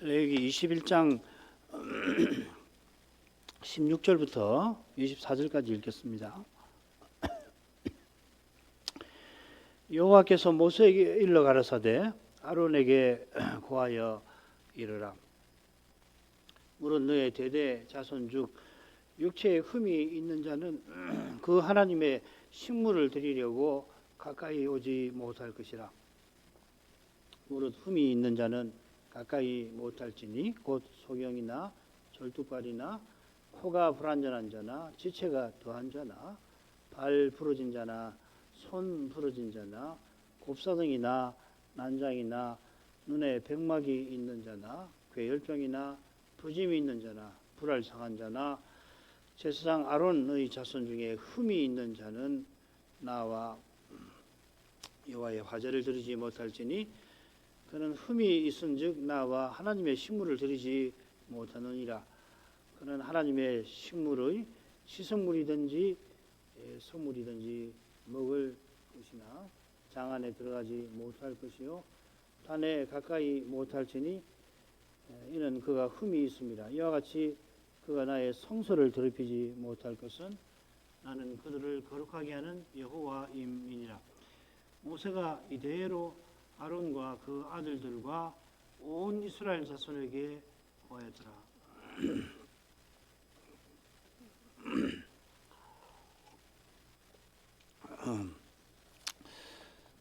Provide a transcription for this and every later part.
레위기 21장 16절부터 24절까지 읽겠습니다. 여호와께서 모세에게 일러 가라사대 아론에게 고하여 이르라. 물은 너의 대대 자손 중 육체에 흠이 있는 자는 그 하나님의 식물을 드리려고 가까이 오지 못할 것이라. 무릇 흠이 있는 자는 가까이 못할지니 곧 소경이나 절뚝발이나 코가 불완전한 자나 지체가 더한 자나 발 부러진 자나 손 부러진 자나 곱사등이나 난장이나 눈에 백막이 있는 자나 괴혈병이나 부짐이 있는 자나 불알 상한 자나 제사장 아론의 자손 중에 흠이 있는 자는 나와 여호와의 화제를 드리지 못할지니 그는 흠이 있은즉 나와 하나님의 식물을 드리지 못하느니라. 그는 하나님의 식물의 시성물이든지 소물이든지 먹을 것이나 장 안에 들어가지 못할 것이요 단에 가까이 못할지니 이는 그가 흠이 있습니다. 이와 같이 그가 나의 성소를 더럽히지 못할 것은 나는 그들을 거룩하게 하는 여호와임이니라. 모세가 이대로 아론과 그 아들들과 온 이스라엘 자손에게 고하였더라.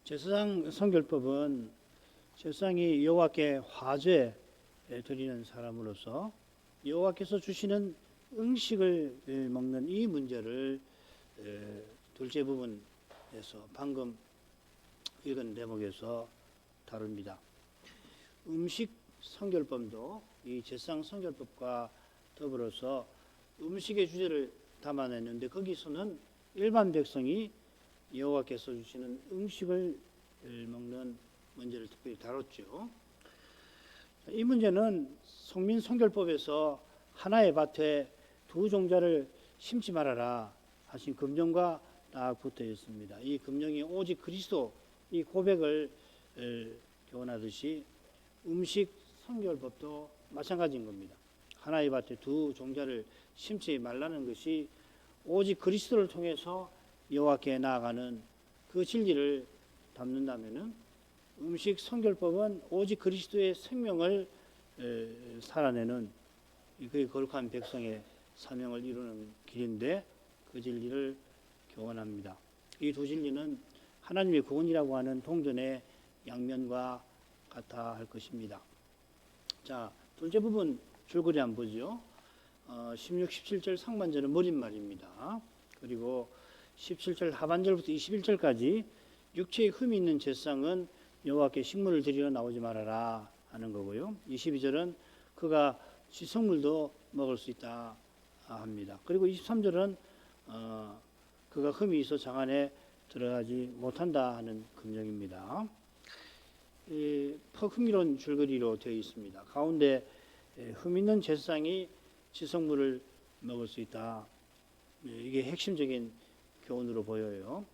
제사장 성결법은 제사장이 여호와께 화제 드리는 사람으로서 여호와께서 주시는 음식을 먹는 이 문제를 둘째 부분에서 방금 읽은 대목에서 다룹니다. 음식 성결법도 이 제사장 성결법과 더불어서 음식의 주제를 담아내는데 거기서는 일반 백성이 여호와께서 주시는 음식을 먹는 문제를 특별히 다뤘죠. 이 문제는 성민 성결법에서 하나의 밭에 두 종자를 심지 말아라 하신 금령과 딱 붙어 있습니다. 이 금령이 오직 그리스도 이 고백을 교훈하듯이 음식 성결법도 마찬가지인 겁니다. 하나의 밭에 두 종자를 심지 말라는 것이 오직 그리스도를 통해서 여호와께 나아가는 그 진리를 담는다면은 음식 성결법은 오직 그리스도의 생명을 살아내는 그 거룩한 백성의 사명을 이루는 길인데 그 진리를 교훈합니다. 이 두 진리는 하나님의 구원이라고 하는 동전의 양면과 같아 할 것입니다. 자, 둘째 부분 줄거리 한번 보죠. 16, 17절 상반절은 머릿말입니다. 그리고 17절 하반절부터 21절까지 육체에 흠이 있는 제사장은 여호와께 식물을 드리러 나오지 말아라 하는 거고요. 22절은 그가 지성물도 먹을 수 있다 합니다. 그리고 23절은 그가 흠이 있어 장 안에 들어가지 못한다 하는 금령입니다. 흥미로운 줄거리로 되어 있습니다. 가운데 흠 있는 제사장이 지성물을 먹을 수 있다. 이게 핵심적인 교훈으로 보여요.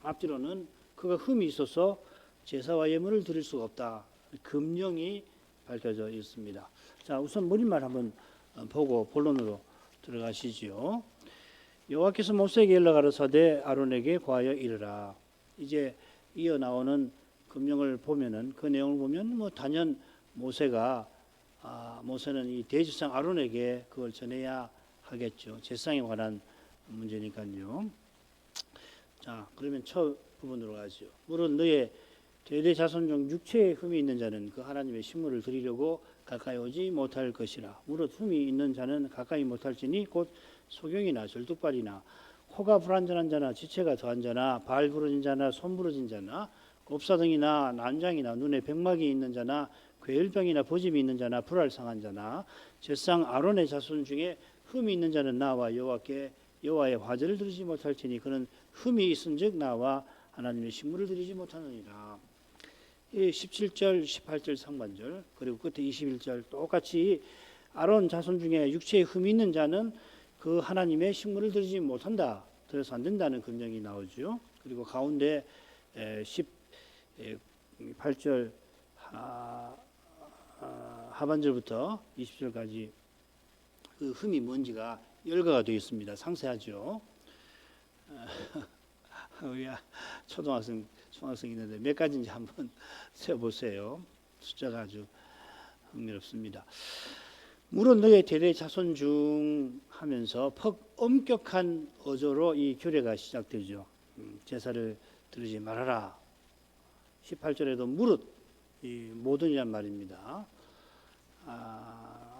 앞뒤로는 그가 흠이 있어서 제사와 예물을 드릴 수가 없다. 금령이 밝혀져 있습니다. 자, 우선 머릿말 한번 보고 본론으로 들어가시지요. 여호와께서 모세에게 일러 가라사대 아론에게 고하여 이르라. 이제 이어 나오는 금령을 보면은 그 내용을 보면 단연 모세는 이 대제사장 아론에게 그걸 전해야 하겠죠. 제사장에 관한 문제니까요. 자, 그러면 첫 부분으로 가죠. 물은 너의 대대 자손 중 육체에 흠이 있는 자는 그 하나님의 식물을 드리려고 가까이 오지 못할 것이라. 무릇 흠이 있는 자는 가까이 못할지니 곧 소경이나 절뚝발이나 코가 불완전한 자나 지체가 더한 자나 발 부러진 자나 손 부러진 자나 곱사등이나 난장이나 눈에 백막이 있는 자나 괴혈병이나 부짐이 있는 자나 불알 상한 자나 제사장 아론의 자손 중에 흠이 있는 자는 나와 여호와께 여호와의 화제를 드리지 못할지니 그는 흠이 있은즉 나와 하나님의 식물을 드리지 못하느니라. 17절, 18절 상반절 그리고 끝에 21절 똑같이 아론 자손 중에 육체에 흠이 있는 자는 그 하나님의 식물을 드리지 못한다. 들어서 안 된다는 금령이 나오죠. 그리고 가운데 18절 하반절부터 20절까지 그 흠이 뭔지가 열거가 되어 있습니다. 상세하죠. 우리 초등학생, 중학생 있는데 몇 가지인지 한번 세어보세요. 숫자가 아주 흥미롭습니다. 물은 너의 대대 자손 중 하면서 엄격한 어조로 이 규례가 시작되죠. 제사를 드리지 말아라. 18절에도 무릇, 이 모든이란 말입니다.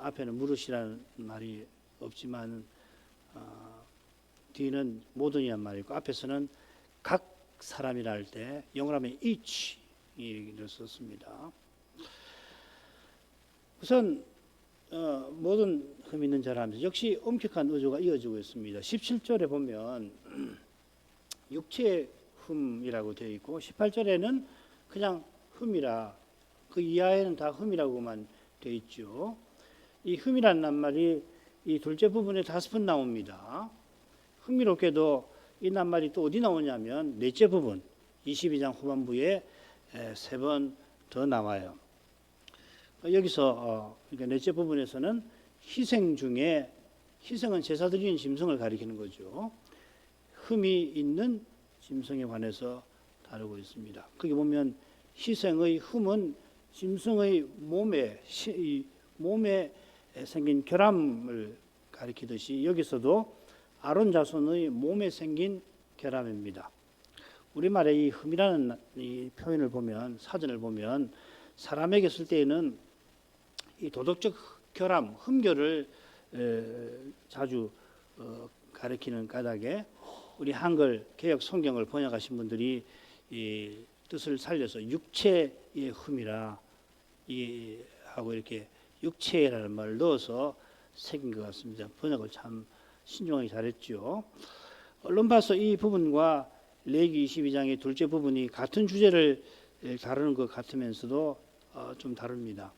앞에는 무릇이라는 말이 없지만 뒤는 모든이란 말이고 앞에서는 각 사람이라 할 때 영어로 하면 each 이를 썼습니다. 우선 모든 흠 있는 자라 하면서 역시 엄격한 어조가 이어지고 있습니다. 17절에 보면 육체의 흠이라고 되어 있고 18절에는 그냥 흠이라 그 이하에는 다 흠이라고만 되어 있죠. 이 흠이라는 낱말이 이 둘째 부분에 5번 나옵니다. 흥미롭게도 이 낱말이 또 어디 나오냐면 넷째 부분 22장 후반부에 3번 더 나와요. 여기서 그러니까 넷째 부분에서는 희생 중에 희생은 제사 드리는 짐승을 가리키는 거죠. 흠이 있는 짐승에 관해서 다루고 있습니다. 거기 보면 희생의 흠은 짐승의 몸에 생긴 결함을 가리키듯이 여기서도 아론 자손의 몸에 생긴 결함입니다. 우리말의 이 흠이라는 이 표현을 보면 사전을 보면 사람에게 쓸 때에는 이 도덕적 결함, 흠결을 자주 가리키는 까닭에 우리 한글 개역 성경을 번역하신 분들이 이 뜻을 살려서 육체의 흠이라 하고 이렇게 육체라는 말을 넣어서 새긴 것 같습니다. 번역을 참 신중하게 잘했죠. 얼른 봐서 이 부분과 레위기 22장의 둘째 부분이 같은 주제를 다루는 것 같으면서도 좀 다릅니다.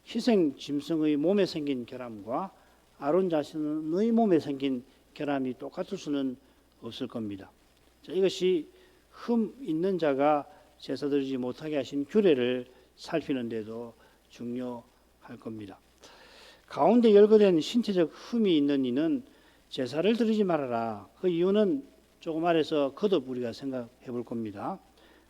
희생 짐승의 몸에 생긴 결함과 아론 자신의 몸에 생긴 결함이 똑같을 수는 없을 겁니다. 자, 이것이 흠 있는 자가 제사 드리지 못하게 하신 규례를 살피는데도 중요할 겁니다. 가운데 열거된 신체적 흠이 있는 이는 제사를 드리지 말아라. 그 이유는 조금 아래서 거듭 우리가 생각해 볼 겁니다.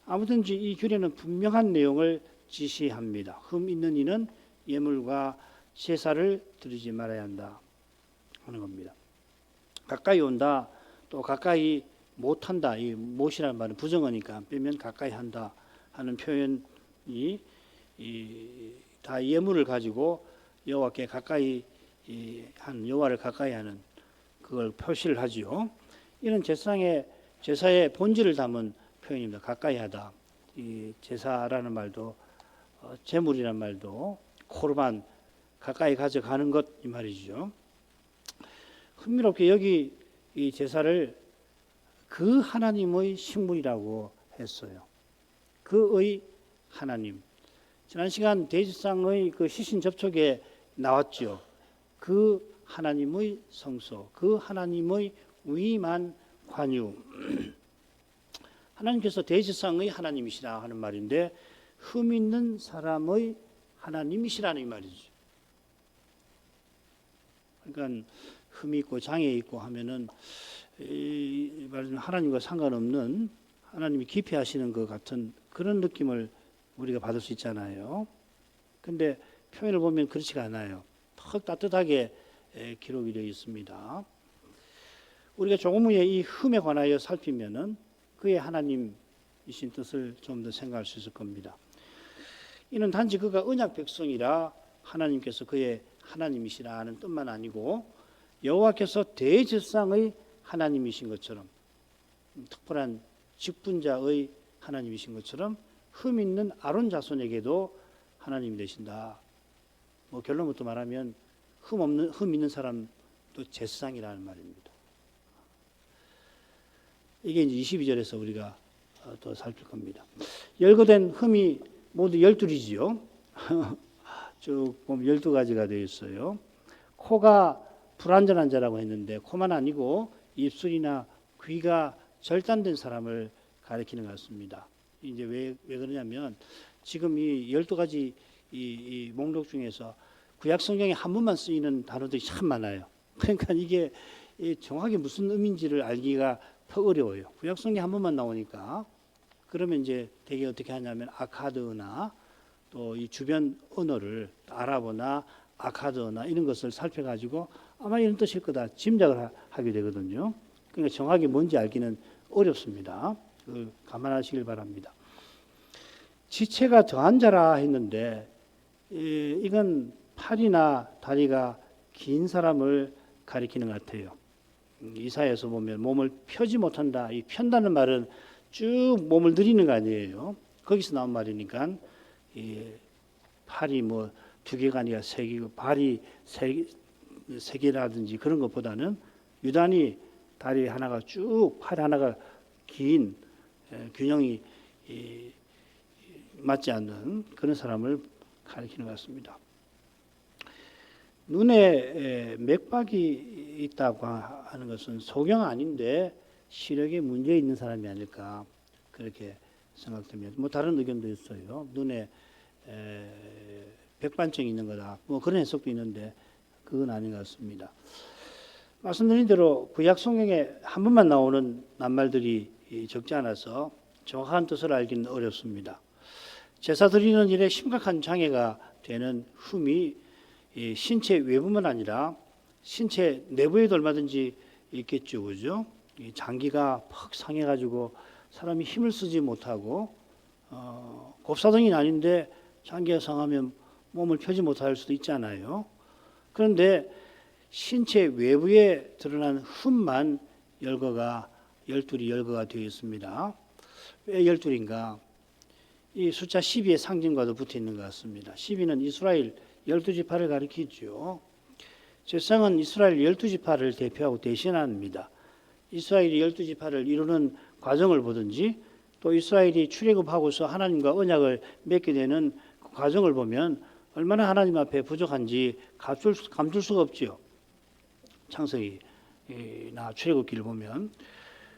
아무든지 이 규례는 분명한 내용을 지시합니다. 흠 있는 이는 예물과 제사를 드리지 말아야 한다 하는 겁니다. 가까이 온다, 또 가까이 못한다. 이 못이라는 말은 부정어니까 빼면 가까이 한다 하는 표현이 다 예물을 가지고 여호와께 가까이 여호와를 가까이 하는 그걸 표시를 하지요. 이는 제사의 본질을 담은 표현입니다. 가까이 하다. 이 제사라는 말도 제물이란 말도 코르반 가까이 가져가는 것 이 말이죠. 흥미롭게 여기 이 제사를 그 하나님의 식물이라고 했어요. 그의 하나님. 지난 시간 대지상의 그 시신 접촉에 나왔죠. 그 하나님의 성소, 그 하나님의 위임한 관유. 하나님께서 대지상의 하나님이시라 하는 말인데 흠 있는 사람의 하나님이시라는 이 말이죠. 그러니까 흠이 있고 장애 있고 하면은 이 말은 하나님과 상관없는 하나님이 기피하시는 것 같은 그런 느낌을 우리가 받을 수 있잖아요. 근데 표현을 보면 그렇지가 않아요. 턱 따뜻하게 기록이 되어 있습니다. 우리가 조금 후에 이 흠에 관하여 살피면은 그의 하나님이신 뜻을 좀 더 생각할 수 있을 겁니다. 이는 단지 그가 언약 백성이라 하나님께서 그의 하나님이시라 하는 뜻만 아니고 여호와께서 대제사장의 하나님이신 것처럼 특별한 직분자의 하나님이신 것처럼 흠 있는 아론 자손에게도 하나님이 되신다. 뭐 결론부터 말하면 흠 있는 사람도 제사장이라는 말입니다. 이게 이제 22절에서 우리가 또 살필 겁니다. 열거된 흠이 모두 12이지요. 쭉 보면 12가지가 되어 있어요. 코가 불완전한 자라고 했는데 코만 아니고 입술이나 귀가 절단된 사람을 가리키는 것 같습니다. 이제 왜 그러냐면 지금 이 12가지 이 목록 중에서 구약 성경에 한 번만 쓰이는 단어들이 참 많아요. 그러니까 이게 정확히 무슨 의미인지를 알기가 더 어려워요. 구약 성경에 한 번만 나오니까. 그러면 이제 되게 어떻게 하냐면 아카드어나 또 이 주변 언어를 아랍어나 아카드어나 이런 것을 살펴가지고 아마 이런 뜻일 거다 짐작을 하게 되거든요. 그러니까 정확히 뭔지 알기는 어렵습니다. 그걸 감안하시길 바랍니다. 지체가 더한 자라 했는데 이건 팔이나 다리가 긴 사람을 가리키는 것 같아요. 이사야에서 보면 몸을 펴지 못한다. 이 편다는 말은 쭉 몸을 들이는 거 아니에요. 거기서 나온 말이니까 팔이 뭐 2개가 아니라 3개고 발이 3개라든지 그런 것보다는 유단히 다리 하나가 쭉 팔 하나가 긴 균형이 맞지 않는 그런 사람을 가리키는 것 같습니다. 눈에 맥박이 있다고 하는 것은 소경 아닌데 시력에 문제 있는 사람이 아닐까 그렇게 생각됩니다. 뭐 다른 의견도 있어요. 눈에 백반증이 있는 거다. 뭐 그런 해석도 있는데 그건 아닌 것 같습니다. 말씀드린 대로 구약 성경에 한 번만 나오는 낱말들이 적지 않아서 정확한 뜻을 알기는 어렵습니다. 제사 드리는 일에 심각한 장애가 되는 흠이 신체 외부만 아니라 신체 내부에도 얼마든지 있겠죠, 그죠? 장기가 퍽 상해가지고 사람이 힘을 쓰지 못하고 곱사등이 아닌데 장기가 상하면 몸을 펴지 못할 수도 있잖아요. 그런데 신체 외부에 드러난 흠만 열거가 12이 열거가 되어 있습니다. 왜 12인가? 이 숫자 12의 상징과도 붙어 있는 것 같습니다. 12는 이스라엘 12지파를 가리키죠. 제사장은 이스라엘 12지파를 대표하고 대신합니다. 이스라엘이 12지파를 이루는 과정을 보든지 또 이스라엘이 출애굽하고서 하나님과 언약을 맺게 되는 그 과정을 보면 얼마나 하나님 앞에 부족한지 감출 수가 없지요. 창세기나 출애굽기를 보면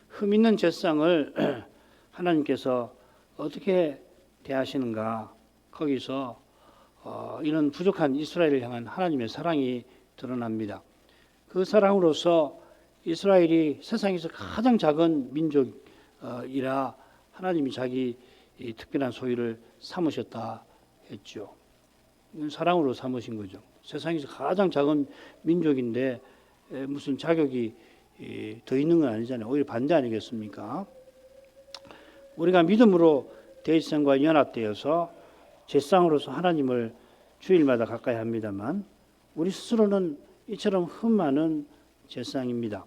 흠 있는 제사장을 하나님께서 어떻게 대하시는가 거기서 이런 부족한 이스라엘을 향한 하나님의 사랑이 드러납니다. 그 사랑으로서 이스라엘이 세상에서 가장 작은 민족이라 하나님이 자기 특별한 소유를 삼으셨다 했죠. 사랑으로 삼으신 거죠. 세상에서 가장 작은 민족인데 무슨 자격이 더 있는 건 아니잖아요. 오히려 반대 아니겠습니까? 우리가 믿음으로 대지상과 연합되어서 제사장으로서 하나님을 주일마다 가까이 합니다만 우리 스스로는 이처럼 흠 많은 제사장입니다.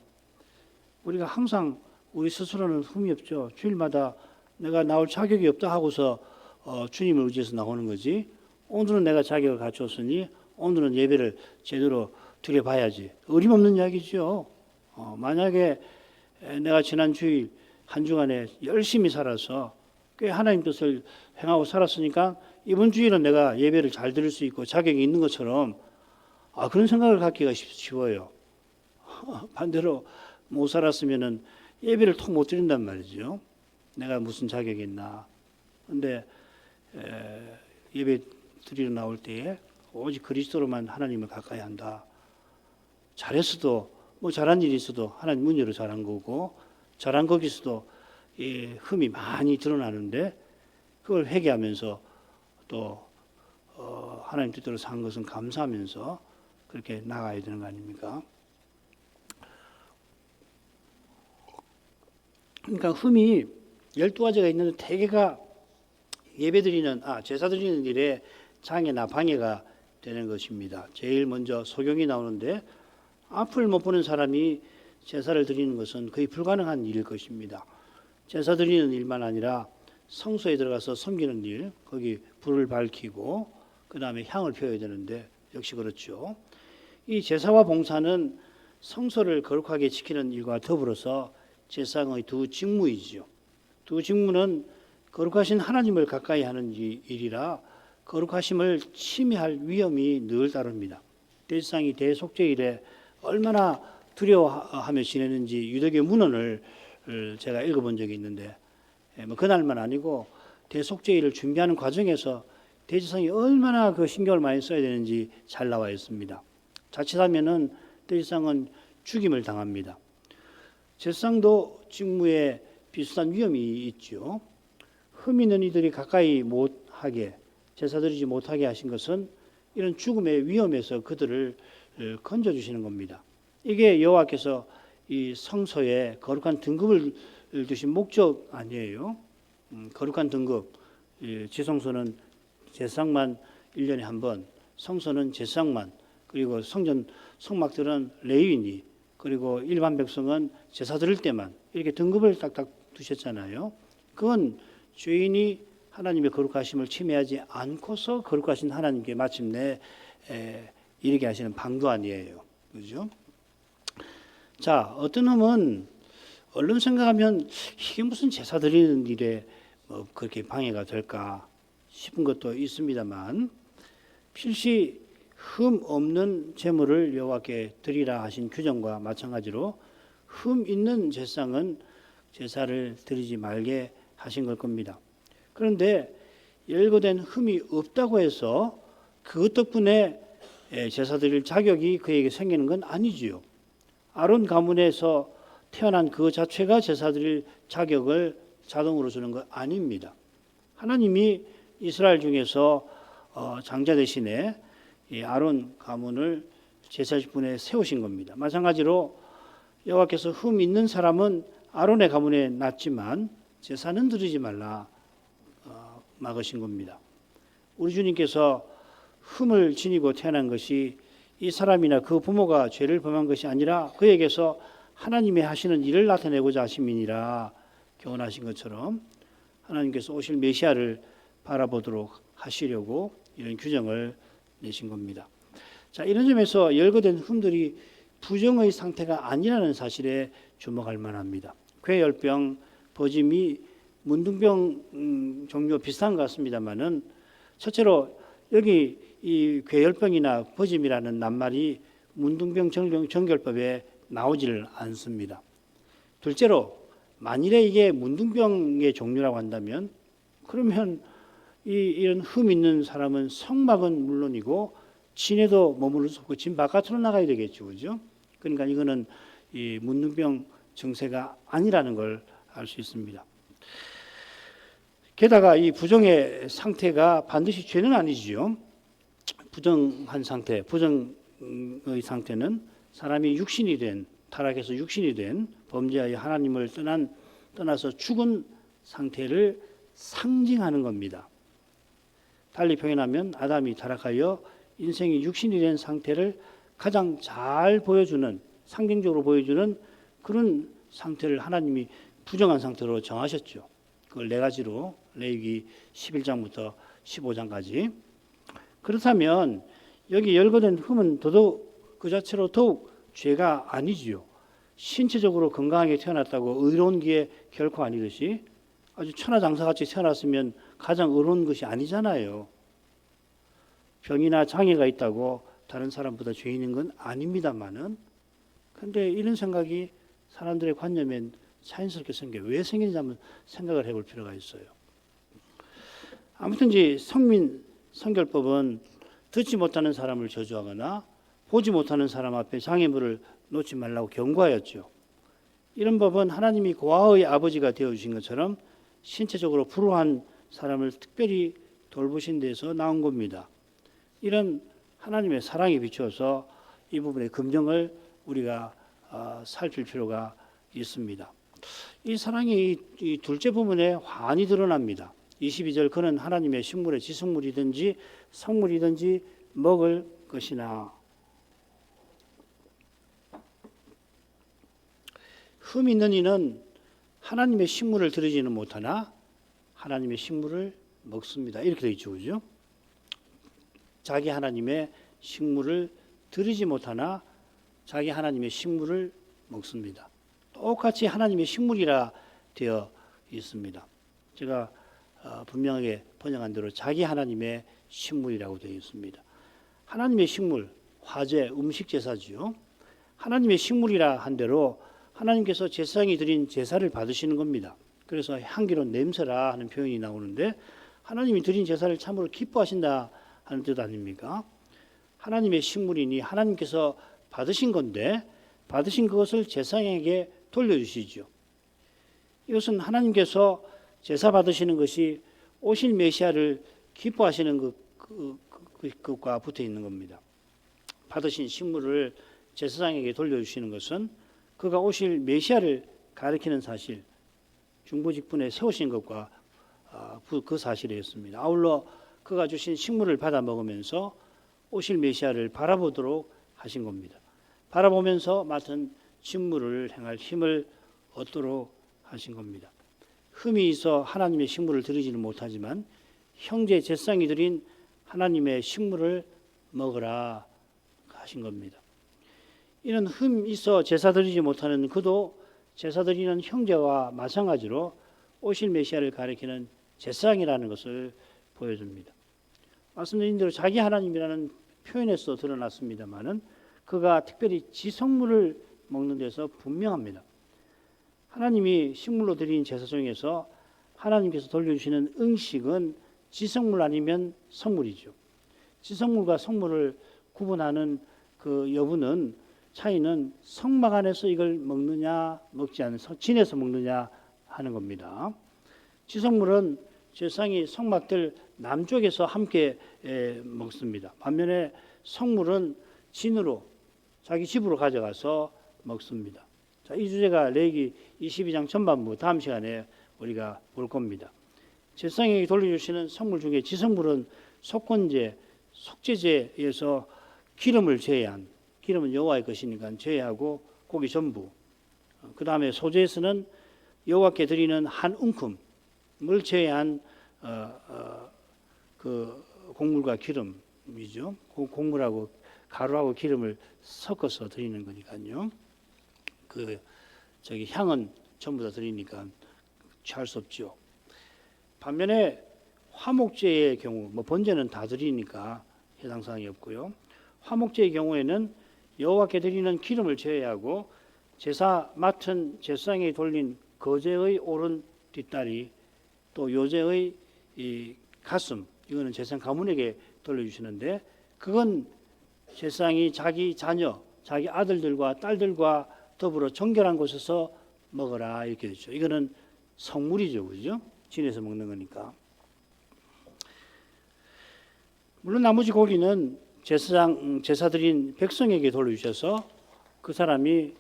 우리가 항상 우리 스스로는 흠이 없죠. 주일마다 내가 나올 자격이 없다 하고서 주님을 의지해서 나오는 거지. 오늘은 내가 자격을 갖췄으니 오늘은 예배를 제대로 드려봐야지. 어림없는 이야기죠. 만약에 내가 지난 주일 한 주간에 열심히 살아서 꽤 하나님 뜻을 행하고 살았으니까 이번 주일은 내가 예배를 잘 드릴 수 있고 자격이 있는 것처럼 그런 생각을 갖기가 쉬워요. 반대로 못 살았으면은 예배를 통 못 드린단 말이죠. 내가 무슨 자격이 있나. 근데 예배 드리러 나올 때에 오직 그리스도로만 하나님을 가까이 한다. 잘했어도 뭐 잘한 일이 있어도 하나님 은혜로 잘한 거고 잘한 거기서도 흠이 많이 드러나는데 그걸 회개하면서 또 하나님 뜻대로 산 것은 감사하면서 그렇게 나가야 되는 거 아닙니까? 그러니까 흠이 12가지가 있는데 대개가 예배드리는 제사드리는 일에 장애나 방해가 되는 것입니다. 제일 먼저 소경이 나오는데 앞을 못 보는 사람이 제사를 드리는 것은 거의 불가능한 일일 것입니다. 제사 드리는 일만 아니라 성소에 들어가서 섬기는 일, 거기 불을 밝히고 그 다음에 향을 피워야 되는데 역시 그렇죠. 이 제사와 봉사는 성소를 거룩하게 지키는 일과 더불어서 제사장의 두 직무이지요. 두 직무는 거룩하신 하나님을 가까이 하는 일이라 거룩하심을 침해할 위험이 늘 따릅니다. 대제사장이 대속죄일에 얼마나 두려워하며 지내는지 유대계 문헌을 제가 읽어본 적이 있는데 그날만 아니고 대속죄일을 준비하는 과정에서 대제사장이 얼마나 그 신경을 많이 써야 되는지 잘 나와 있습니다. 자칫하면은 대제사장은 죽임을 당합니다. 제사장도 직무에 비슷한 위험이 있죠. 흠 있는 이들이 가까이 못하게, 제사 드리지 못하게 하신 것은 이런 죽음의 위험에서 그들을 건져주시는 겁니다. 이게 여호와께서 이 성소에 거룩한 등급을 두신 목적 아니에요. 거룩한 등급, 지성소는 제사장만 1년에 한 번, 성소는 제사장만, 그리고 성전 성막들은 레위인이, 그리고 일반 백성은 제사 드릴 때만, 이렇게 등급을 딱딱 두셨잖아요. 그건 죄인이 하나님의 거룩하심을 침해하지 않고서 거룩하신 하나님께 마침내 이르게 하시는 방도 아니에요. 그죠? 자, 어떤 놈은 얼른 생각하면 이게 무슨 제사 드리는 일에 뭐 그렇게 방해가 될까 싶은 것도 있습니다만, 필시 흠 없는 제물을 여호와께 드리라 하신 규정과 마찬가지로 흠 있는 제사장은 제사를 드리지 말게 하신 걸 겁니다. 그런데 열거된 흠이 없다고 해서 그것 덕분에 제사 드릴 자격이 그에게 생기는 건 아니지요. 아론 가문에서 태어난 그 자체가 제사 드릴 자격을 자동으로 주는 것 아닙니다. 하나님이 이스라엘 중에서 장자 대신에 아론 가문을 제사직분에 세우신 겁니다. 마찬가지로 여호와께서 흠 있는 사람은 아론의 가문에 낳지만 제사는 드리지 말라 막으신 겁니다. 우리 주님께서 흠을 지니고 태어난 것이 이 사람이나 그 부모가 죄를 범한 것이 아니라 그에게서 하나님이 하시는 일을 나타내고자 하심이니라 교훈하신 것처럼 하나님께서 오실 메시아를 바라보도록 하시려고 이런 규정을 내신 겁니다. 자, 이런 점에서 열거된 흠들이 부정의 상태가 아니라는 사실에 주목할 만합니다. 괴열병, 버짐이 문둥병 종류 비슷한 것 같습니다만은 첫째로 여기 이 괴열병이나 버짐이라는 낱말이 문둥병 정결법에 나오지를 않습니다. 둘째로 만일에 이게 문둥병의 종류라고 한다면 그러면 이런 흠 있는 사람은 성막은 물론이고 진에도 머무를 수 없고 진 바깥으로 나가야 되겠죠, 그죠? 그러니까 이거는 이 문둥병 증세가 아니라는 걸 알 수 있습니다. 게다가 이 부정의 상태가 반드시 죄는 아니지요. 부정한 상태, 부정의 상태는 사람이 육신이 된, 타락해서 육신이 된 범죄하여 하나님을 떠나서 죽은 상태를 상징하는 겁니다. 달리 표현하면 아담이 타락하여 인생이 육신이 된 상태를 가장 잘 보여주는, 상징적으로 보여주는 그런 상태를 하나님이 부정한 상태로 정하셨죠. 그걸 네 가지로 레위기 11장부터 15장까지. 그렇다면 여기 열거된 흠은 더더욱 그 자체로 더욱 죄가 아니지요. 신체적으로 건강하게 태어났다고 의로운 게 결코 아니듯이 아주 천하장사같이 태어났으면 가장 의로운 것이 아니잖아요. 병이나 장애가 있다고 다른 사람보다 죄인인 건 아닙니다만은, 근데 이런 생각이 사람들의 관념엔 자연스럽게 생겨요. 왜 생기는지 한번 생각을 해볼 필요가 있어요. 아무튼지 성결법은 듣지 못하는 사람을 저주하거나 보지 못하는 사람 앞에 장애물을 놓지 말라고 경고하였죠. 이런 법은 하나님이 고아의 아버지가 되어주신 것처럼 신체적으로 불우한 사람을 특별히 돌보신 데서 나온 겁니다. 이런 하나님의 사랑에 비추어서 이 부분의 긍정을 우리가 살필 필요가 있습니다. 이 사랑이 이 둘째 부분에 환히 드러납니다. 22절 그는 하나님의 식물의 지성물이든지 성물이든지 먹을 것이나. 흠 있는 이는 하나님의 식물을 드리지는 못하나 하나님의 식물을 먹습니다. 이렇게 되어 있죠, 그죠? 자기 하나님의 식물을 드리지 못하나 자기 하나님의 식물을 먹습니다. 똑같이 하나님의 식물이라 되어 있습니다. 제가 분명하게 번역한 대로 자기 하나님의 식물이라고 되어 있습니다. 하나님의 식물, 화제, 음식 제사지요. 하나님의 식물이라 한 대로 하나님께서 제사장이 드린 제사를 받으시는 겁니다. 그래서 향기로운 냄새라 하는 표현이 나오는데 하나님이 드린 제사를 참으로 기뻐하신다 하는 뜻 아닙니까? 하나님의 식물이니 하나님께서 받으신 건데 받으신 그것을 제사장에게 돌려주시죠. 이것은 하나님께서 제사 받으시는 것이 오실 메시아를 기뻐하시는 것과 붙어 있는 겁니다. 받으신 식물을 제사장에게 돌려주시는 것은 그가 오실 메시아를 가리키는 사실, 중보직분에 세우신 것과 그 사실이었습니다. 아울러 그가 주신 식물을 받아 먹으면서 오실 메시아를 바라보도록 하신 겁니다. 바라보면서 맡은 직무를 행할 힘을 얻도록 하신 겁니다. 흠이 있어 하나님의 식물을 드리지는 못하지만 형제 제사장이 드린 하나님의 식물을 먹으라 하신 겁니다. 이는 흠 있어 제사 드리지 못하는 그도 제사 드리는 형제와 마찬가지로 오실 메시아를 가리키는 제사장이라는 것을 보여줍니다. 말씀드린 대로 자기 하나님이라는 표현에서 드러났습니다마는 그가 특별히 지성물을 먹는 데서 분명합니다. 하나님이 식물로 드린 제사 중에서 하나님께서 돌려주시는 음식은 지성물 아니면 성물이죠. 지성물과 성물을 구분하는 그 여부는 차이는 성막 안에서 이걸 먹느냐 먹지 않는 진에서 먹느냐 하는 겁니다. 지성물은 제사장이 성막들 남쪽에서 함께 먹습니다. 반면에 성물은 진으로 자기 집으로 가져가서 먹습니다. 자, 이 주제가 레위기 22장 전반부 다음 시간에 우리가 볼 겁니다. 제사장에게 돌려주시는 성물 중에 지성물은 속건제, 속죄제에서 기름을 제외한, 기름은 여호와의 것이니까 제외하고 고기 전부, 그 다음에 소제에서는 여호와께 드리는 한 움큼을 제외한 그 곡물과 기름이죠. 곡물하고 가루하고 기름을 섞어서 드리는 거니까요. 향은 전부 다 드리니까 취할 수 없죠. 반면에 화목제의 경우, 번제는 다 드리니까 해당 사항이 없고요. 화목제의 경우에는 여호와께 드리는 기름을 제외하고 제사 맡은 제사장에 돌린 거제의 오른 뒷다리, 또 요제의 이 가슴, 이거는 제사장 가문에게 돌려주시는데 그건 제사장이 자기 자녀, 자기 아들들과 딸들과 더불어 정결한 곳에서 먹어라 이렇게 되죠. 이거는 성물이죠, 그죠? 진에서 먹는 거니까. 물론 나머지 고기는 제사 드린 백성에게 돌려주셔서 그 사람이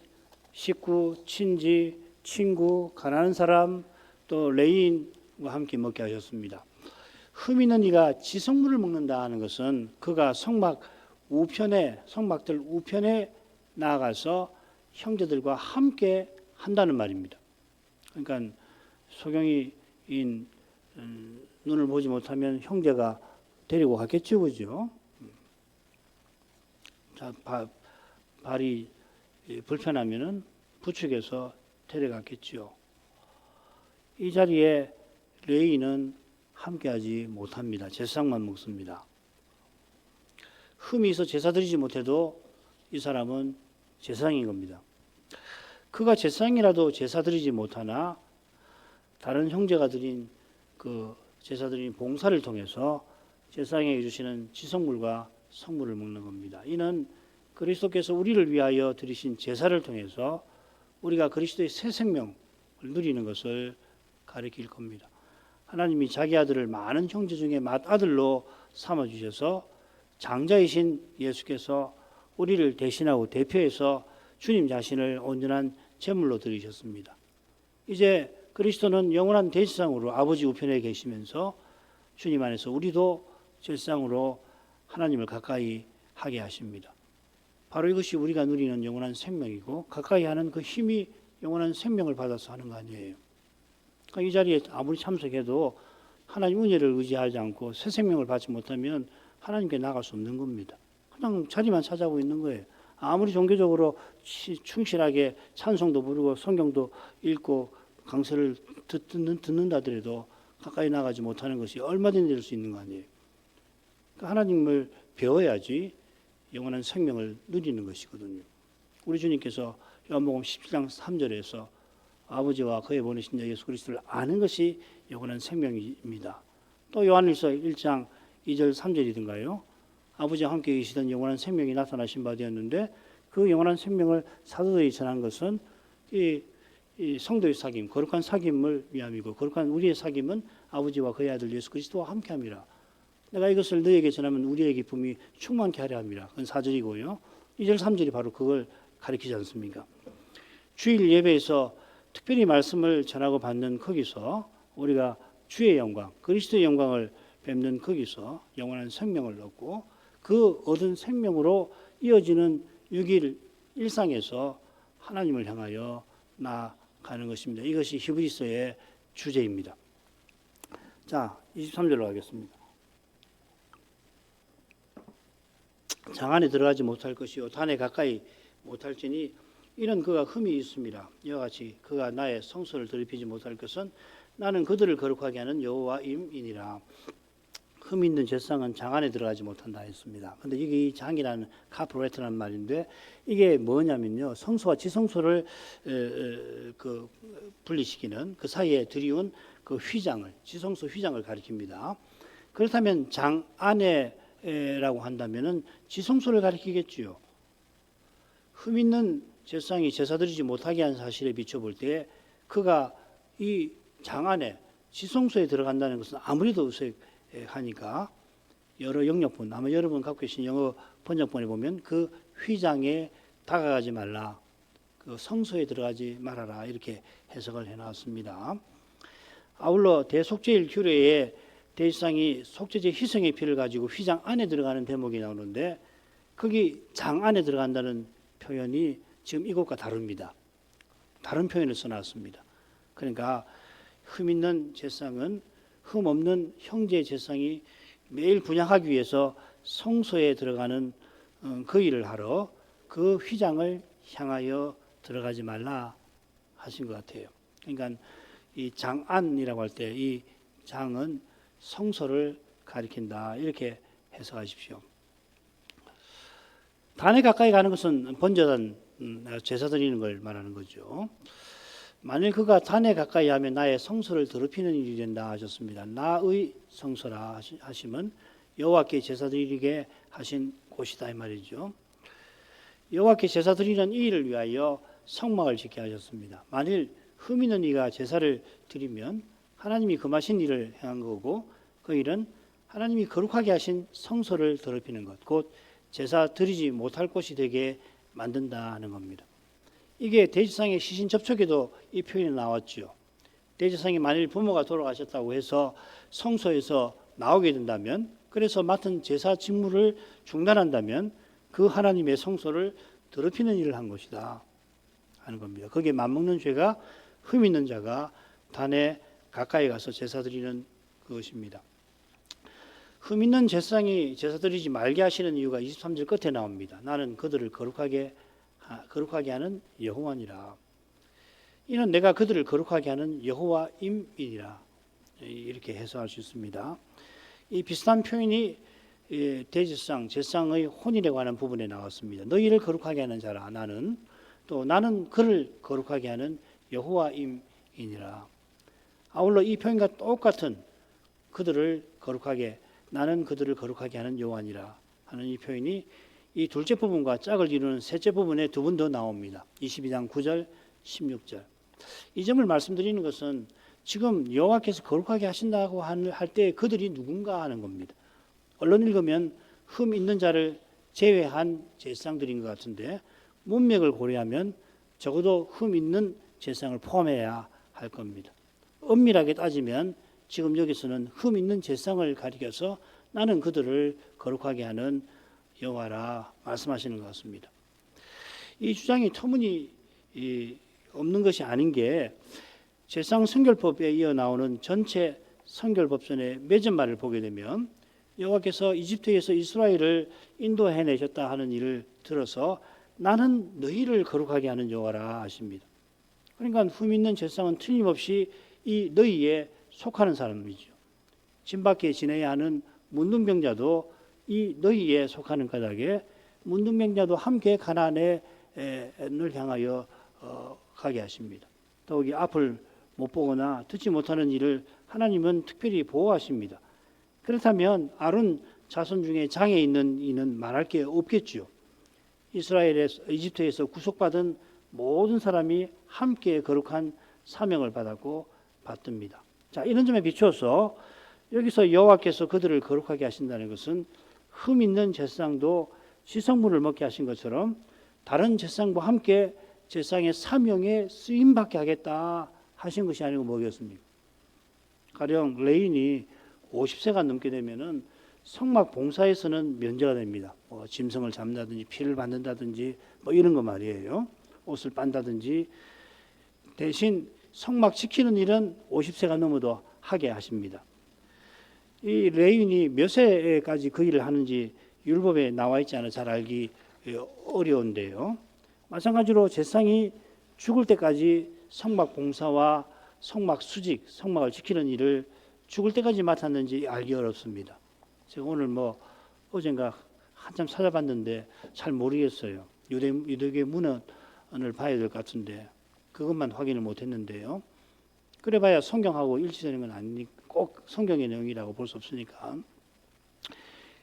식구, 친지, 친구, 가난한 사람, 또 레위인과 함께 먹게 하셨습니다. 흠 있는 이가 지성물을 먹는다 하는 것은 그가 성막들 우편에 나아가서 형제들과 함께 한다는 말입니다. 그러니까 소경이인 눈을 보지 못하면 형제가 데리고 갔겠죠, 그죠? 자, 발이 불편하면은 부축해서 데려갔겠죠. 이 자리에 레위인은 함께하지 못합니다. 제사장만 먹습니다. 흠이 있어 제사 드리지 못해도 이 사람은 제사장인 겁니다. 그가 제사장이라도 제사 드리지 못하나 다른 형제가 드린 그 제사 드린 봉사를 통해서 제사장에게 주시는 지성물과 성물을 먹는 겁니다. 이는 그리스도께서 우리를 위하여 드리신 제사를 통해서 우리가 그리스도의 새 생명을 누리는 것을 가리킬 겁니다. 하나님이 자기 아들을 많은 형제 중에 맏아들로 삼아주셔서 장자이신 예수께서 우리를 대신하고 대표해서 주님 자신을 온전한 제물로 드리셨습니다. 이제 그리스도는 영원한 대제사장으로 아버지 우편에 계시면서 주님 안에서 우리도 제사장으로 하나님을 가까이 하게 하십니다. 바로 이것이 우리가 누리는 영원한 생명이고 가까이 하는 그 힘이 영원한 생명을 받아서 하는 거 아니에요. 그러니까 이 자리에 아무리 참석해도 하나님 은혜를 의지하지 않고 새 생명을 받지 못하면 하나님께 나갈 수 없는 겁니다. 그냥 자리만 찾아오고 있는 거예요. 아무리 종교적으로 충실하게 찬송도 부르고 성경도 읽고 강세를 듣는다 하더라도 가까이 나가지 못하는 것이 얼마든지 될 수 있는 거 아니에요. 그러니까 하나님을 배워야지 영원한 생명을 누리는 것이거든요. 우리 주님께서 요한복음 17장 3절에서 아버지와 그의 보내신 자 예수 그리스도를 아는 것이 영원한 생명입니다. 또 요한일서 1장 2절 3절이든가요. 아버지와 함께 계시던 영원한 생명이 나타나신 바 되었는데 그 영원한 생명을 사도들이 전한 것은 이 성도의 사귐, 거룩한 사귐을 위함이고 거룩한 우리의 사귐은 아버지와 그의 아들 예수 그리스도와 함께함이라. 내가 이것을 너에게 전하면 우리의 기쁨이 충만케 하려 함이라. 그건 4절이고요. 2절 3절이 바로 그걸 가리키지 않습니까? 주일 예배에서 특별히 말씀을 전하고 받는 거기서 우리가 주의 영광, 그리스도의 영광을 뵙는 거기서 영원한 생명을 얻고 그 얻은 생명으로 이어지는 6일 일상에서 하나님을 향하여 나아가는 것입니다. 이것이 히브리서의 주제입니다. 자, 23절로 가겠습니다. 장 안에 들어가지 못할 것이요 단에 가까이 못할지니 이는 그가 흠이 있습니다. 이와 같이 그가 나의 성소를 더럽히지 못할 것은 나는 그들을 거룩하게 하는 여호와임이니라. 흠 있는 제사장은 장 안에 들어가지 못한다 했습니다. 그런데 이게 이 장이라는 카프레트라는 말인데 이게 뭐냐면요, 성소와 지성소를 분리시키는 그 사이에 들이운 그 휘장을, 지성소 휘장을 가리킵니다. 그렇다면 장 안에라고 한다면은 지성소를 가리키겠지요. 흠 있는 제사장이 제사 드리지 못하게 한 사실에 비춰볼 때 그가 이 장 안에 지성소에 들어간다는 것은 아무래도 어색하니까 여러 영역본, 아마 여러분 갖고 계신 영어 번역본에 보면 그 휘장에 다가가지 말라, 그 성소에 들어가지 말아라 이렇게 해석을 해놨습니다. 아울러 대속죄일 규례에 대제사장이 속죄제 희생의 피를 가지고 휘장 안에 들어가는 대목이 나오는데 거기 장 안에 들어간다는 표현이 지금 이것과 다릅니다. 다른 표현을 써놨습니다. 그러니까 흠 있는 제사장은 흠 없는 형제 제사장이 매일 분향하기 위해서 성소에 들어가는 그 일을 하러 그 휘장을 향하여 들어가지 말라 하신 것 같아요. 그러니까 이 장안이라고 할 때 이 장은 성소를 가리킨다 이렇게 해석하십시오. 단에 가까이 가는 것은 번제단 제사 드리는 걸 말하는 거죠. 만일 그가 단에 가까이 하면 나의 성소를 더럽히는 일이 된다 하셨습니다. 나의 성소라 하시면 여호와께 제사 드리게 하신 곳이다 이 말이죠. 여호와께 제사 드리는 이 일을 위하여 성막을 짓게 하셨습니다. 만일 흠 있는 이가 제사를 드리면 하나님이 금하신 일을 행한 거고 그 일은 하나님이 거룩하게 하신 성소를 더럽히는 것, 곧 제사 드리지 못할 곳이 되게 만든다 하는 겁니다. 이게 대제사장의 시신 접촉에도 이 표현이 나왔죠. 대제사장이 만일 부모가 돌아가셨다고 해서 성소에서 나오게 된다면, 그래서 맡은 제사 직무를 중단한다면 그 하나님의 성소를 더럽히는 일을 한 것이다 하는 겁니다. 거기에 맞먹는 죄가 흠 있는 자가 단에 가까이 가서 제사 드리는 것입니다. 흠 있는 제사장이 제사 드리지 말게 하시는 이유가 23절 끝에 나옵니다. 나는 그들을 거룩하게 하는 여호와니라. 이는 내가 그들을 거룩하게 하는 여호와임이니라. 이렇게 해석할 수 있습니다. 이 비슷한 표현이 대제사장, 제사장의 혼인에 관한 부분에 나왔습니다. 너희를 거룩하게 하는 자라. 나는 또 나는 그를 거룩하게 하는 여호와임이니라. 아울러 이 표현과 똑같은 그들을 거룩하게, 나는 그들을 거룩하게 하는 여호와니라 하는 이 표현이 이 둘째 부분과 짝을 이루는 셋째 부분에 두 번 더 나옵니다. 22장 9절, 16절. 이 점을 말씀드리는 것은 지금 여호와께서 거룩하게 하신다고 할 때 그들이 누군가 하는 겁니다. 얼른 읽으면 흠 있는 자를 제외한 제사장들인 것 같은데 문맥을 고려하면 적어도 흠 있는 제사장을 포함해야 할 겁니다. 엄밀하게 따지면 지금 여기서는 흠 있는 제사장을 가리켜서 나는 그들을 거룩하게 하는 여호와라 말씀하시는 것 같습니다. 이 주장이 터무니 없는 것이 아닌 게 제사장 성결법에 이어 나오는 전체 성결법전의 맺은 말을 보게 되면 여호와께서 이집트에서 이스라엘을 인도해내셨다 하는 일을 들어서 나는 너희를 거룩하게 하는 여호와라 하십니다. 그러니까 흠 있는 제사장은 틀림없이 이 너희에 속하는 사람이죠. 진 밖에 지내야 하는 문둥병자도 이 너희에 속하는 까닭에 문둥병자도 함께 가나안을 향하여 가게 하십니다. 더욱이 앞을 못 보거나 듣지 못하는 일을 하나님은 특별히 보호하십니다. 그렇다면 아론 자손 중에 장에 있는 이는 말할 게 없겠지요. 이집트에서 구속받은 모든 사람이 함께 거룩한 사명을 받았고 받듭니다. 자, 이런 점에 비추어서 여기서 여호와께서 그들을 거룩하게 하신다는 것은 흠 있는 제사장도 지성물을 먹게 하신 것처럼 다른 제사장과 함께 제사장의 사명에 쓰임받게 하겠다 하신 것이 아니고 뭐겠습니까? 가령 레인이 50세가 넘게 되면은 성막 봉사에서는 면제가 됩니다. 뭐 짐승을 잡는다든지 피를 받는다든지 뭐 이런 거 말이에요. 옷을 빤다든지. 대신 성막 지키는 일은 50세가 넘어도 하게 하십니다. 이 레인이 몇 세까지 그 일을 하는지 율법에 나와 있지 않아 잘 알기 어려운데요. 마찬가지로 제사장이 죽을 때까지 성막 봉사와 성막 수직, 성막을 지키는 일을 죽을 때까지 맡았는지 알기 어렵습니다. 제가 오늘 어젠가 한참 찾아봤는데 잘 모르겠어요. 유대교 문헌을 봐야 될 것 같은데 그것만 확인을 못했는데요. 그래봐야 성경하고 일치되는 건 아니니까 꼭 성경의 내용이라고 볼 수 없으니까.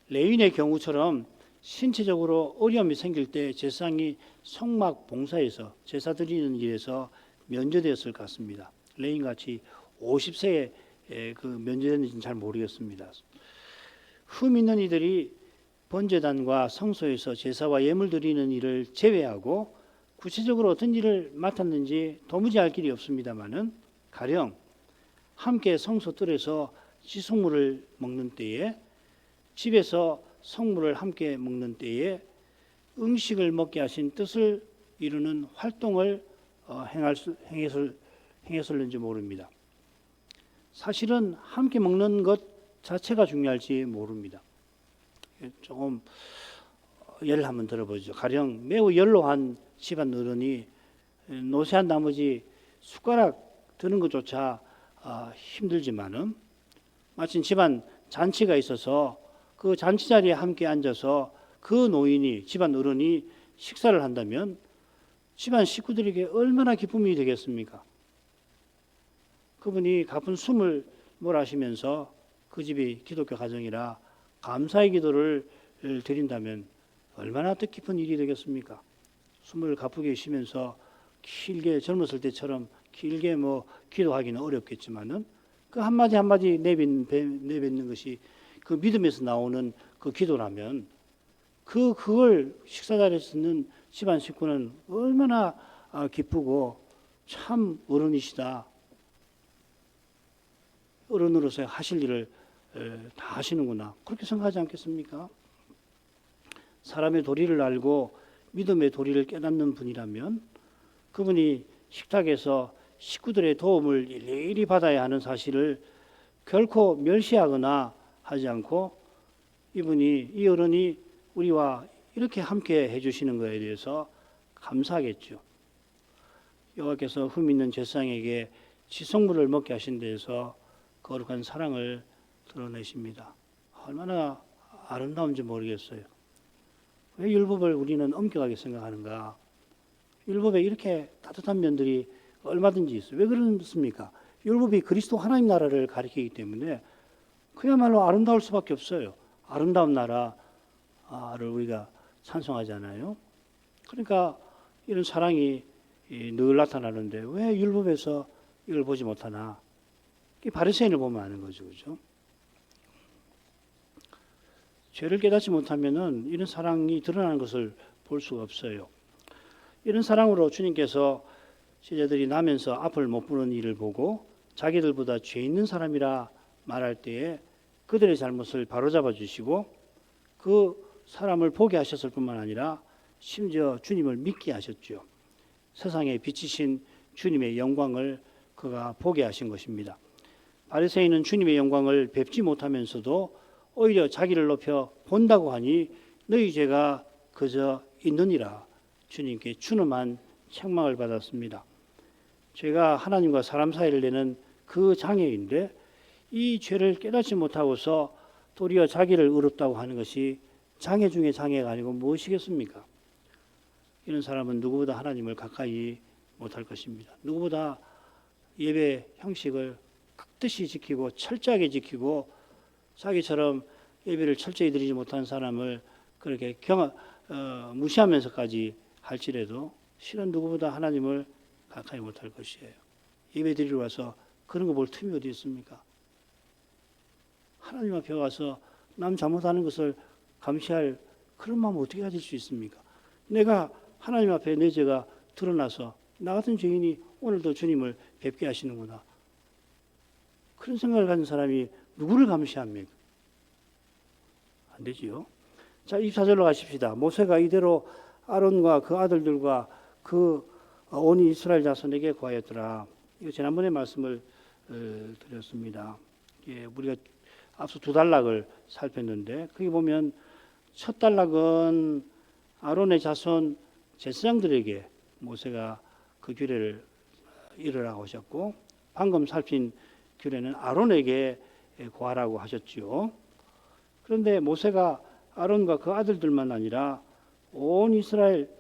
레위인의 경우처럼 신체적으로 어려움이 생길 때 제사장이 성막 봉사에서 제사 드리는 일에서 면제되었을 것 같습니다. 레위인같이 50세에 그 면제됐는지는 잘 모르겠습니다. 흠 있는 이들이 번제단과 성소에서 제사와 예물 드리는 일을 제외하고 구체적으로 어떤 일을 맡았는지 도무지 알 길이 없습니다마는 가령 함께 성소 뜰에서 지속물을 먹는 때에 집에서 성물을 함께 먹는 때에 음식을 먹게 하신 뜻을 이루는 활동을 행했을는지 모릅니다. 사실은 함께 먹는 것 자체가 중요할지 모릅니다. 조금 예를 한번 들어보죠. 가령 매우 연로한 집안 어른이 노쇠한 나머지 숟가락 드는 것조차 힘들지만은 마침 집안 잔치가 있어서 그 잔치 자리에 함께 앉아서 그 노인이 집안 어른이 식사를 한다면 집안 식구들에게 얼마나 기쁨이 되겠습니까? 그분이 가쁜 숨을 몰아쉬면서 그 집이 기독교 가정이라 감사의 기도를 드린다면 얼마나 뜻깊은 일이 되겠습니까? 숨을 가쁘게 쉬면서 길게 젊었을 때처럼 길게 기도하기는 어렵겠지만은 그 한마디 한마디 내뱉는 것이 그 믿음에서 나오는 그 기도라면 그걸 식사 자리에서 듣는 집안 식구는 얼마나 기쁘고 참 어른이시다. 어른으로서 하실 일을 다 하시는구나. 그렇게 생각하지 않겠습니까? 사람의 도리를 알고 믿음의 도리를 깨닫는 분이라면 그분이 식탁에서 식구들의 도움을 일일이 받아야 하는 사실을 결코 멸시하거나 하지 않고 이 어른이 우리와 이렇게 함께 해주시는 것에 대해서 감사하겠죠. 여호와께서 흠 있는 제사장에게 지성물을 먹게 하신 데에서 거룩한 사랑을 드러내십니다. 얼마나 아름다운지 모르겠어요. 왜 율법을 우리는 엄격하게 생각하는가? 율법에 이렇게 따뜻한 면들이 얼마든지 있어요. 왜 그렇습니까? 율법이 그리스도 하나님 나라를 가리키기 때문에 그야말로 아름다울 수밖에 없어요. 아름다운 나라를 우리가 찬송하잖아요. 그러니까 이런 사랑이 늘 나타나는데 왜 율법에서 이걸 보지 못하나? 바리새인을 보면 아는 거죠, 그죠? 죄를 깨닫지 못하면은 이런 사랑이 드러나는 것을 볼 수가 없어요. 이런 사랑으로 주님께서 제자들이 나면서 앞을 못 보는 일을 보고 자기들보다 죄 있는 사람이라 말할 때에 그들의 잘못을 바로잡아 주시고 그 사람을 보게 하셨을 뿐만 아니라 심지어 주님을 믿게 하셨죠. 세상에 비치신 주님의 영광을 그가 보게 하신 것입니다. 바리새인은 주님의 영광을 뵙지 못하면서도 오히려 자기를 높여 본다고 하니 너희 죄가 그저 있느니라 주님께 준엄한 책망을 받았습니다. 죄가 하나님과 사람 사이를 내는 그 장애인데 이 죄를 깨닫지 못하고서 도리어 자기를 의롭다고 하는 것이 장애 중에 장애가 아니고 무엇이겠습니까? 이런 사람은 누구보다 하나님을 가까이 못할 것입니다. 누구보다 예배 형식을 뜻이 지키고 철저하게 지키고 자기처럼 예배를 철저히 드리지 못한 사람을 그렇게 무시하면서까지 할지라도 실은 누구보다 하나님을 가까이 못할 것이에요. 예배 드리러 와서 그런 거 볼 틈이 어디 있습니까? 하나님 앞에 와서 남 잘못하는 것을 감시할 그런 마음 어떻게 가질 수 있습니까? 내가 하나님 앞에 내 죄가 드러나서 나 같은 죄인이 오늘도 주님을 뵙게 하시는구나. 그런 생각을 가진 사람이 누구를 감시합니까? 안 되지요. 자, 24절로 가십시다. 모세가 이대로 아론과 그 아들들과 그 온 이스라엘 자손에게 구하였더라. 이거 지난번에 말씀을 드렸습니다. 예, 우리가 앞서 두 단락을 살폈는데 거기 보면 첫 단락은 아론의 자손 제사장들에게 모세가 그 규례를 이르라고 하셨고 방금 살핀 규례는 아론에게 구하라고 하셨지요. 그런데 모세가 아론과 그 아들들만 아니라 온 이스라엘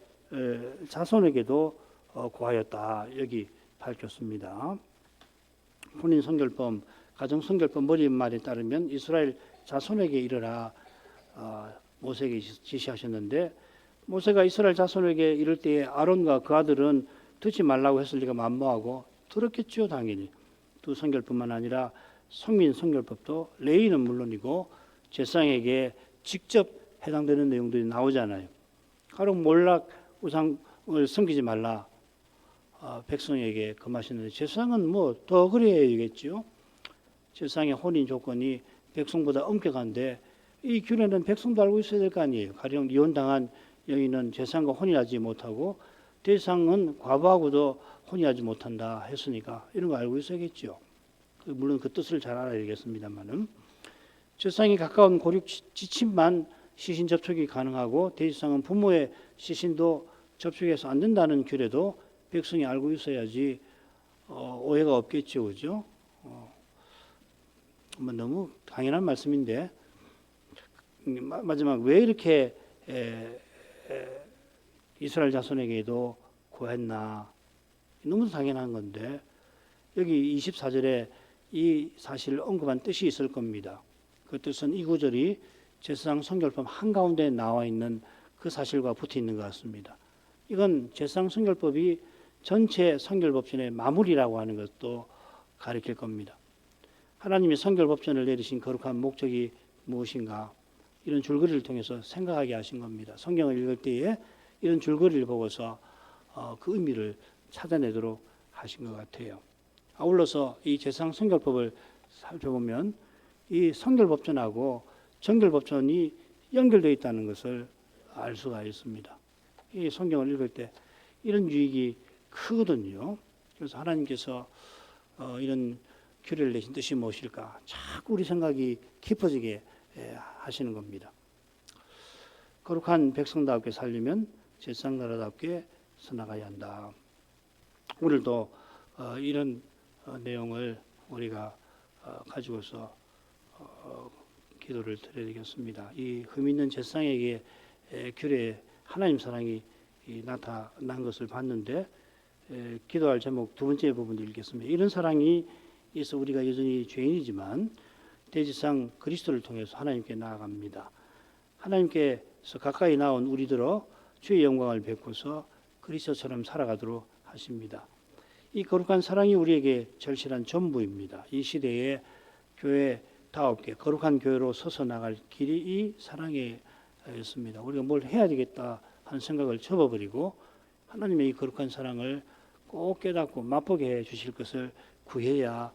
자손에게도 구하였다. 여기 밝혔습니다. 혼인 성결법, 가정 성결법 머릿말에 따르면 이스라엘 자손에게 이르라 모세에게 지시하셨는데 모세가 이스라엘 자손에게 이를 때에 아론과 그 아들은 듣지 말라고 했을 리가 만무하고 들었겠죠. 당연히. 두 성결뿐만 아니라 성민 성결법도 레위는 물론이고 제사장에게 직접 해당되는 내용들이 나오잖아요. 가령 몰락 우상을 섬기지 말라 백성에게 금하시는데 제사장은 뭐 더 그래야 되겠죠. 제사장의 혼인 조건이 백성보다 엄격한데 이 규례는 백성도 알고 있어야 될 거 아니에요. 가령 이혼당한 여인은 제사장과 혼인하지 못하고 대상은 과부하고도 혼인하지 못한다 했으니까 이런 거 알고 있어야겠죠. 물론 그 뜻을 잘 알아야 되겠습니다만은 제사장이 가까운 고륙 지친만 시신 접촉이 가능하고 대지상은 부모의 시신도 접촉해서 안 된다는 규례도 백성이 알고 있어야지 오해가 없겠죠, 그죠? 뭐 너무 당연한 말씀인데 마지막 왜 이렇게 이스라엘 자손에게도 구했나? 너무 당연한 건데 여기 24절에 이 사실을 언급한 뜻이 있을 겁니다. 그 뜻은 이 구절이 제사장 성결법 한가운데 나와 있는 그 사실과 붙어 있는 것 같습니다. 이건 제사장 성결법이 전체 성결법전의 마무리라고 하는 것도 가리킬 겁니다. 하나님이 성결법전을 내리신 거룩한 목적이 무엇인가 이런 줄거리를 통해서 생각하게 하신 겁니다. 성경을 읽을 때에 이런 줄거리를 보고서 그 의미를 찾아내도록 하신 것 같아요. 아울러서 이 제사장 성결법을 살펴보면 이 성결법전하고 정결법전이 연결되어 있다는 것을 알 수가 있습니다. 이 성경을 읽을 때 이런 유익이 크거든요. 그래서 하나님께서 이런 규례를 내신 뜻이 무엇일까? 자꾸 우리 생각이 깊어지게 하시는 겁니다. 거룩한 백성답게 살려면 제사장 나라답게 서나가야 한다. 오늘도 이런 내용을 우리가 가지고서 기도를 드려야 되겠습니다. 이 흠 있는 제사장에게 규례 하나님 사랑이 나타난 것을 봤는데 기도할 제목 두 번째 부분을 읽겠습니다. 이런 사랑이 있어 우리가 여전히 죄인이지만 대지상 그리스도를 통해서 하나님께 나아갑니다. 하나님께서 가까이 나온 우리들어 주의 영광을 뵙고서 그리스도처럼 살아가도록 하십니다. 이 거룩한 사랑이 우리에게 절실한 전부입니다. 이 시대에 교회 다옵게 거룩한 교회로 서서 나갈 길이 이 사랑이었습니다. 우리가 뭘 해야 되겠다 하는 생각을 접어버리고 하나님의 이 거룩한 사랑을 꼭 깨닫고 맛보게 해 주실 것을 구해야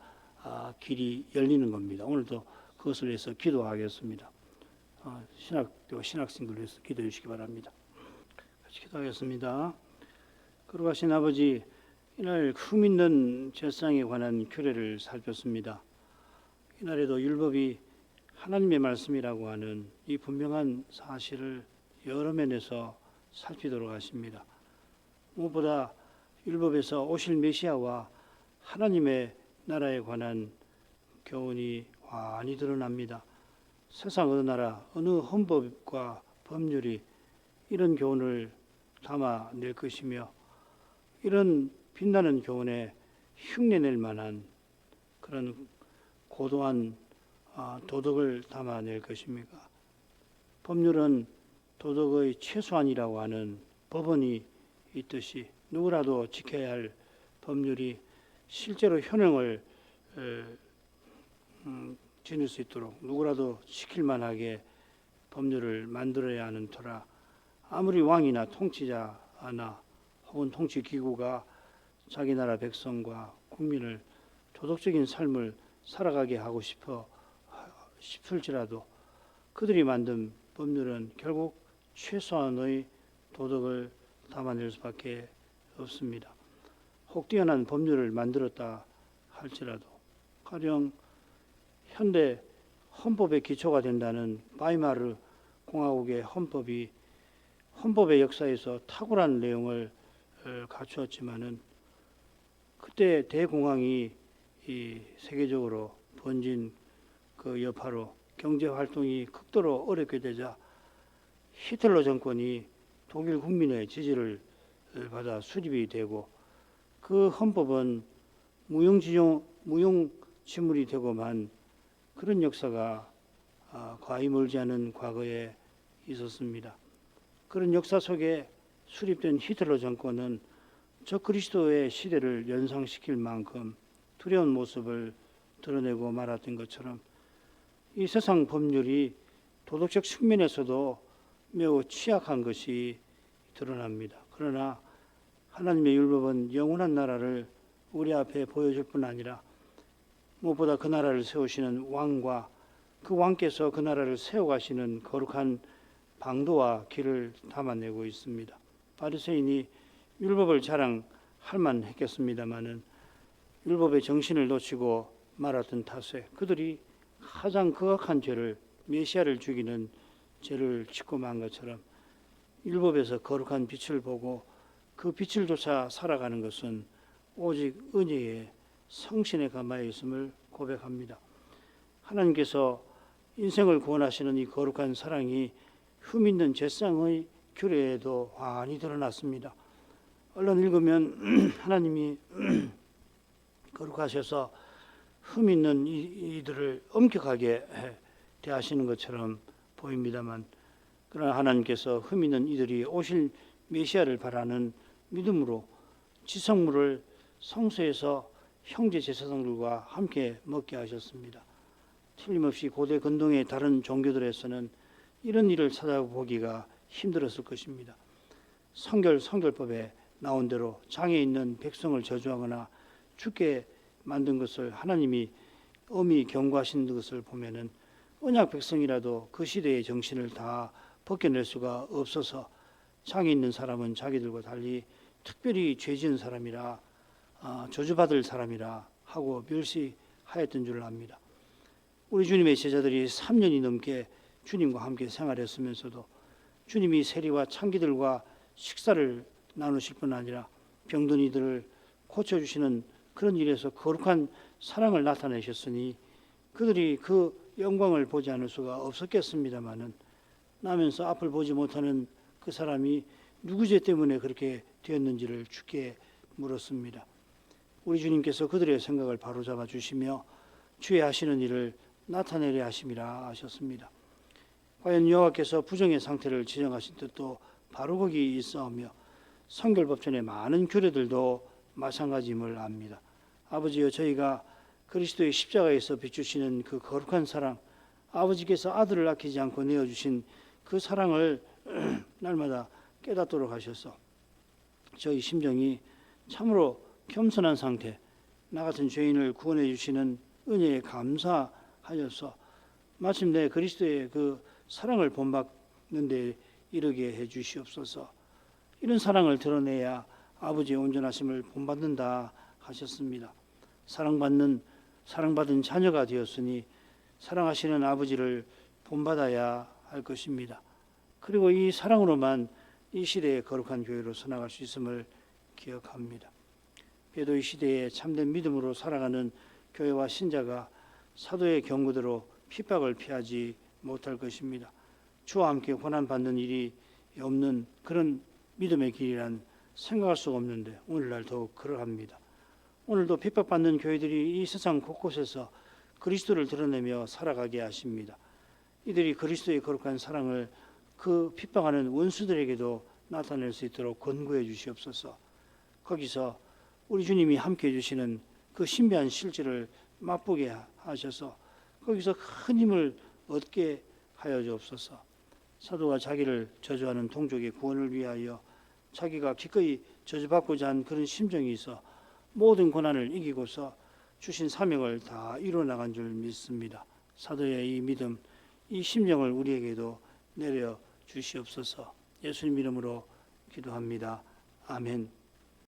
길이 열리는 겁니다. 오늘도 그것을 위해서 기도하겠습니다. 신학교 신학생들을 위해서 기도해 주시기 바랍니다. 같이 기도하겠습니다. 거룩하신 아버지, 이날 흠 있는 제사장에 관한 규례를 살폈습니다. 이날에도 율법이 하나님의 말씀이라고 하는 이 분명한 사실을 여러 면에서 살피도록 하십니다. 무엇보다 율법에서 오실 메시아와 하나님의 나라에 관한 교훈이 환히 드러납니다. 세상 어느 나라, 어느 헌법과 법률이 이런 교훈을 담아낼 것이며 이런 빛나는 교훈에 흉내낼 만한 그런 고도한 도덕을 담아낼 것입니까? 법률은 도덕의 최소한이라고 하는 법원이 있듯이 누구라도 지켜야 할 법률이 실제로 효능을 지닐 수 있도록 누구라도 지킬 만하게 법률을 만들어야 하는 터라 아무리 왕이나 통치자나 혹은 통치기구가 자기 나라 백성과 국민을 도덕적인 삶을 살아가게 하고 싶을지라도 그들이 만든 법률은 결국 최소한의 도덕을 담아낼 수밖에 없습니다. 혹 뛰어난 법률을 만들었다 할지라도 가령 현대 헌법의 기초가 된다는 바이마르 공화국의 헌법의 역사에서 탁월한 내용을 갖추었지만은 그때 대공황이 세계적으로 번진 그 여파로 경제 활동이 극도로 어렵게 되자 히틀러 정권이 독일 국민의 지지를 받아 수립이 되고 그 헌법은 무용지물이 되고만 그런 역사가 과히 멀지 않은 과거에 있었습니다. 그런 역사 속에 수립된 히틀러 정권은 적그리스도의 시대를 연상시킬 만큼 두려운 모습을 드러내고 말았던 것처럼 이 세상 법률이 도덕적 측면에서도 매우 취약한 것이 드러납니다. 그러나 하나님의 율법은 영원한 나라를 우리 앞에 보여줄 뿐 아니라 무엇보다 그 나라를 세우시는 왕과 그 왕께서 그 나라를 세워가시는 거룩한 방도와 길을 담아내고 있습니다. 바리새인이 율법을 자랑할 만했겠습니다마는 율법의 정신을 놓치고 말았던 탓에 그들이 가장 극악한 죄를 메시아를 죽이는 죄를 짓고 만 것처럼 율법에서 거룩한 빛을 보고 그 빛을 쫓아 살아가는 것은 오직 은혜의 성신의 가마에 있음을 고백합니다. 하나님께서 인생을 구원하시는 이 거룩한 사랑이 흠있는 죄상의 규례에도 환히 드러났습니다. 얼른 읽으면 하나님이 거룩하셔서 흠있는 이들을 엄격하게 대하시는 것처럼 보입니다만 그러나 하나님께서 흠있는 이들이 오실 메시아를 바라는 믿음으로 지성물을 성소에서 형제 제사장들과 함께 먹게 하셨습니다. 틀림없이 고대 근동의 다른 종교들에서는 이런 일을 찾아보기가 힘들었을 것입니다. 성결법에 나온 대로 장애 있는 백성을 저주하거나 죽게 만든 것을 하나님이 엄히 경고하신 것을 보면은 언약 백성이라도 그 시대의 정신을 다 벗겨낼 수가 없어서 장애 있는 사람은 자기들과 달리 특별히 죄 지은 사람이라 저주받을 사람이라 하고 멸시하였던 줄 압니다. 우리 주님의 제자들이 3년이 넘게 주님과 함께 생활했으면서도 주님이 세리와 창기들과 식사를 나누실 뿐 아니라 병든 이들을 고쳐주시는 그런 일에서 거룩한 사랑을 나타내셨으니 그들이 그 영광을 보지 않을 수가 없었겠습니다마는 나면서 앞을 보지 못하는 그 사람이 누구 죄 때문에 그렇게 되었는지를 주께 물었습니다. 우리 주님께서 그들의 생각을 바로잡아 주시며 주의 하시는 일을 나타내려 하심이라 하셨습니다. 과연 여호와께서 부정의 상태를 지정하신 뜻도 바로 거기 있사오며 성결법전의 많은 규례들도 마찬가지임을 압니다. 아버지여, 저희가 그리스도의 십자가에서 비추시는 그 거룩한 사랑, 아버지께서 아들을 아끼지 않고 내어주신 그 사랑을 날마다 깨닫도록 하셔서 저희 심정이 참으로 겸손한 상태, 나 같은 죄인을 구원해 주시는 은혜에 감사하여서 마침내 그리스도의 그 사랑을 본받는 데 이르게 해 주시옵소서. 이런 사랑을 드러내야 아버지의 온전하심을 본받는다 하셨습니다. 사랑받은 자녀가 되었으니 사랑하시는 아버지를 본받아야 할 것입니다. 그리고 이 사랑으로만 이 시대의 거룩한 교회로 서나갈 수 있음을 기억합니다. 배도의 시대에 참된 믿음으로 살아가는 교회와 신자가 사도의 경고대로 핍박을 피하지 못할 것입니다. 주와 함께 고난받는 일이 없는 그런 믿음의 길이란 생각할 수가 없는데 오늘날 더욱 그러합니다. 오늘도 핍박받는 교회들이 이 세상 곳곳에서 그리스도를 드러내며 살아가게 하십니다. 이들이 그리스도의 거룩한 사랑을 그 핍박하는 원수들에게도 나타낼 수 있도록 권고해 주시옵소서. 거기서 우리 주님이 함께해 주시는 그 신비한 실제를 맛보게 하셔서 거기서 큰 힘을 얻게 하여 주옵소서. 사도가 자기를 저주하는 동족의 구원을 위하여 자기가 기꺼이 저주받고자 한 그런 심정이 있어 모든 고난을 이기고서 주신 사명을 다 이루어나간 줄 믿습니다. 사도의 이 믿음, 이 심정을 우리에게도 내려 주시옵소서. 예수님 이름으로 기도합니다. 아멘.